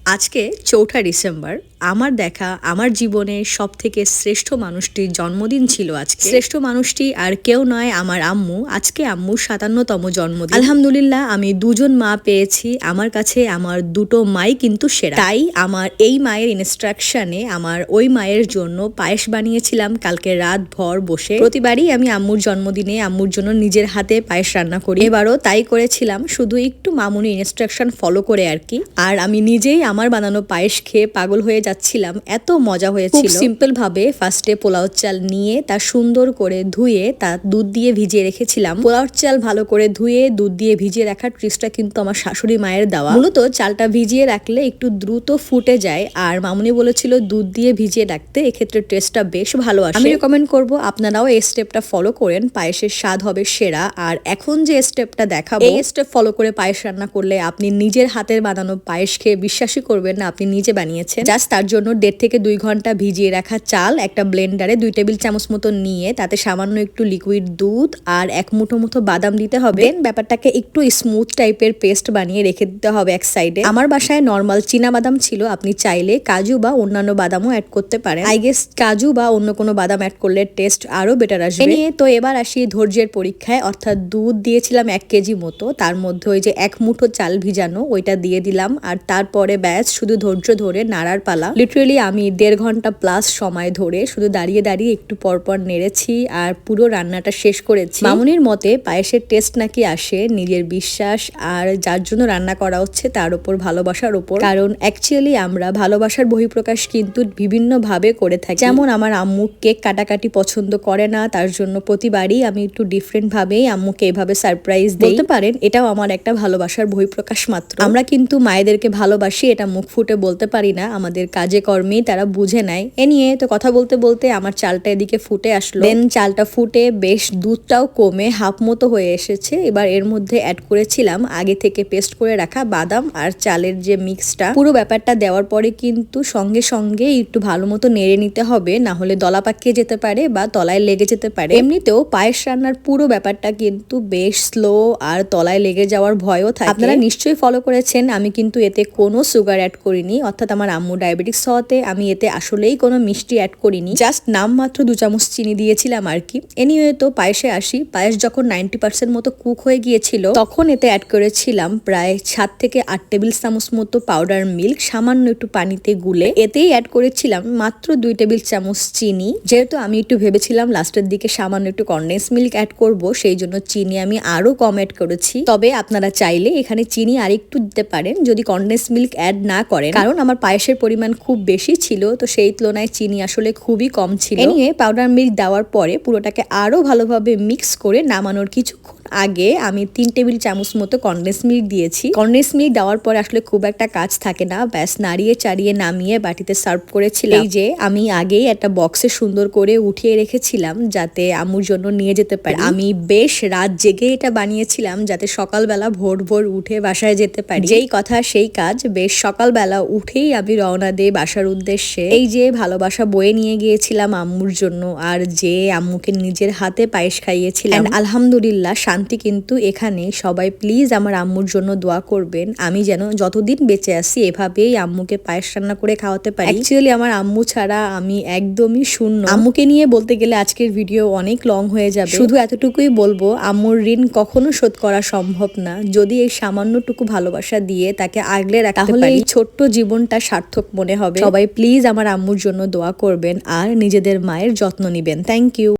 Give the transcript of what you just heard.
আজকে ৪ঠা ডিসেম্বর আমার দেখা আমার জীবনে সবথেকে শ্রেষ্ঠ মানুষটির জন্মদিন ছিল আজকে। শ্রেষ্ঠ মানুষটি আর কেউ নয়, আমার আম্মু। আজকে আম্মুর ৫৭তম জন্মদিন। আলহামদুলিল্লাহ আমি দুজন মা পেয়েছি। আমার কাছে আমার দুটো মাই কিন্তু সেরা। তাই আমার এই মায়ের ইনস্ট্রাকশনে আমার ওই মায়ের জন্য পায়েস বানিয়েছিলাম কালকে রাত ভর বসে। প্রতিবারই আমি আম্মুর জন্মদিনে আম্মুর জন্য নিজের হাতে পায়েস রান্না করি, এবারও তাই করেছিলাম, শুধু একটু মামুনির ইনস্ট্রাকশন ফলো করে আর কি। আর আমি নিজেই আমার বানানো পায়েস খেয়ে পাগল হয়ে যাচ্ছিলাম, এত মজা হয়েছিল। সিম্পল ভাবে ফার্স্টে পোলাও চাল নিয়ে তা সুন্দর করে ধুয়ে তা দুধ দিয়ে ভিজিয়ে রেখেছিলাম। পোলাও চাল ভালো করে ধুয়ে দুধ দিয়ে ভিজিয়ে রাখার ট্রিক্সটা কিন্তু আমার শাশুড়ি মায়ের দেওয়া। মূলত চালটা ভিজিয়ে রাখলে একটু দ্রুত ফুটে যায়, আর মামুনি বলেছিল দুধ দিয়ে ভিজিয়ে রাখতে, এক্ষেত্রে টেস্টটা বেশ ভালো আসে। আমি রেকমেন্ড করব আপনারাও এই স্টেপটা ফলো করেন, পায়েসের স্বাদ হবে সেরা। আর এখন যে স্টেপটা দেখাবো, এই স্টেপ ফলো করে পায়েস রান্না করলে আপনি নিজের হাতের বানানো পায়েস খেয়ে বিশ্বাসই করবেন না আপনি নিজে বানিয়েছেন। জাস্ট তার জন্য ১.৫ থেকে ২ ঘন্টা ভিজিয়ে রাখা চাল একটা ব্লেন্ডারে ২ টেবিল চামচ মতো নিয়ে তাতে সামান্য একটু লিকুইড দুধ আর ১ মুঠো মতো বাদাম দিতে হবে। দেন ব্যাপারটাকে একটু স্মুথ টাইপের পেস্ট বানিয়ে রেখে দিতে হবে এক সাইডে। আমার বাসায় নর্মাল চীনা বাদাম ছিল, আপনি চাইলে কাজু বা অন্যান্য বাদামও অ্যাড করতে পারেন। আই গেস কাজু বা অন্য কোনো বাদাম অ্যাড করলে টেস্ট আরো বেটার আসবে। নিয়ে তো এবার আসি ধৈর্যের পরীক্ষায়, অর্থাৎ দুধ দিয়েছিলাম ১ কেজি মতো, তার মধ্যে ওই যে ১ মুঠো চাল ভিজানো ওইটা দিয়ে দিলাম, আর তারপরে ব্যাস শুধু ধৈর্য ধরে নাড়ার পালা। লিটারেলি আমি ১.৫ ঘন্টা প্লাস সময় ধরে শুধু দাঁড়িয়ে দাঁড়িয়ে একটু পরপর নেড়েছি আর পুরো রান্নাটা শেষ করেছি। মামুনির মতে পায়েসের টেস্ট নাকি আসে নিজের বিশ্বাস আর যার জন্য রান্না করা হচ্ছে তার উপর, ভালোবাসার উপর। কারণ অ্যাকচুয়ালি আমরা ভালোবাসার বহিঃপ্রকাশ কিন্তু বিভিন্ন ভাবে করে থাকি। যেমন আমার আম্মু কেক কাটাকাটি পছন্দ করে না, তার জন্য প্রতিবারই আমি একটু ডিফারেন্ট ভাবেই আম্মুকে এভাবে সারপ্রাইজ দিই। বলতে পারেন এটাও আমার একটা ভালোবাসার বহিঃপ্রকাশ মাত্র। আমরা কিন্তু মায়েদেরকে ভালোবাসি, এটা মুখ ফুটে বলতে পারি না, আমাদের কাজে কর্মেই তারা বুঝে নেয়। এ নিয়ে তো কথা বলতে বলতে আমার চালটা এদিকে ফুটে আসলো। দেন চালটা ফুটে বেশ দুধটাও কমে হাফ মতো হয়ে এসেছে। এবার এর মধ্যে অ্যাড করেছিলাম আগে থেকে পেস্ট করে রাখা বাদাম আর চালের যে মিক্সটা। পুরো ব্যাপারটা দেওয়ার পরে কিন্তু সঙ্গে সঙ্গে একটু ভালো মতো নেড়ে নিতে হবে, না হলে দলা পাকিয়ে যেতে পারে বা তলায় লেগে যেতে পারে। এমনিতেও পায়েস রান্নার পুরো ব্যাপারটা কিন্তু বেশ স্লো আর তলায় লেগে যাওয়ার ভয়ও থাকে। আপনারা নিশ্চয়ই ফলো করেছেন, আমি কিন্তু এতে কোনো সুগার অ্যাড করিনি, অর্থাৎ আমার আম্মু ডায়াবেটিক্স হওয়াতে আমি এতে আসলেই কোনো মিষ্টি অ্যাড করিনি, জাস্ট নামমাত্র ২ চামচ চিনি দিয়েছিলাম আর কি। এনিওয়ে তো পায়েসে আসি। পায়েস যখন ৯০% মতো কুক হয়ে গিয়েছিল তখন এতে অ্যাড করেছিলাম প্রায় ৭ থেকে ৮ টেবিল চামচ মতো পাউডার মিল্ক, সামান্য একটু পানিতে গুলে। এতেই অ্যাড করেছিলাম মাত্র ২ টেবিল চামচ চিনি। যেহেতু আমি একটু ভেবেছিলাম লাস্টের দিকে সামান্য একটু কনডেন্স মিল্ক অ্যাড করব, সেই জন্য চিনি আমি আরো কম অ্যাড করেছি। তবে আপনারা চাইলে এখানে চিনি আরেকটু দিতে পারেন যদি কনডেন্স মিল্ক অ্যাড না করেন, কারণ আমার পায়েসের পরিমাণ খুব বেশি ছিল, তো সেই তুলনায় চিনি আসলে খুবই কম ছিল। এনিয়ে পাউডার মিল্ক দেওয়ার পরে পুরোটাকে আরো ভালোভাবে মিক্স করে নামানোর কিছুক্ষণ আগে আমি ৩ টেবিল চামচ মতো কনডেন্স মিল্ক দিয়েছি। কনডেন্স মিল্ক দেওয়ার পরে আসলে খুব একটা কাজ থাকে না, ব্যাস নাড়িয়ে চাড়িয়ে নামিয়ে বাটিতে সার্ভ করেছিলাম। এই যে আমি আগেই একটা বক্সে সুন্দর করে উঠিয়ে রেখেছিলাম যাতে আম্মুর জন্য নিয়ে যেতে পারি। আমি বেশ রাত জেগে এটা বানিয়েছিলাম যাতে সকালবেলা ভোর ভোর উঠে বাসায় যেতে পারি। যেই কথা সেই কাজ, বেশ সকালবেলা উঠেই আমি রওনা দেই বাসার উদ্দেশ্যে। এই যে ভালোবাসা বয়ে নিয়ে গিয়েছিলাম আম্মুর জন্য, আর যে আম্মুকে নিজের হাতে পায়েস খাইয়েছিলাম। আলহামদুলিল্লাহ শান্তি কিন্তু এখানে। সবাই প্লিজ আমার আম্মুর জন্য দোয়া করবেন, আমি যেন যতদিন বেঁচে আছি এভাবেই আম্মুকে পায়েস রান্না করে খাওয়াতে পারি। অ্যাকচুয়ালি আমার আম্মু ছাড়া আমি একদমই শূন্য। আম্মুকে নিয়ে বলতে গেলে আজকের ভিডিও অনেক লং হয়ে যাবে, শুধু এতটুকুই বলবো আম্মুর ঋণ কখনো শোধ করা সম্ভব না, যদি এই সামান্যটুকু ভালোবাসা দিয়ে তাকে আগলে রাখতে পারি, এই ছোট্ট জীবনটা সার্থক মনে হবে। সবাই প্লিজ আমার আম্মুর জন্য দোয়া করবেন আর নিজেদের মায়ের যত্ন নিবেন। Thank you.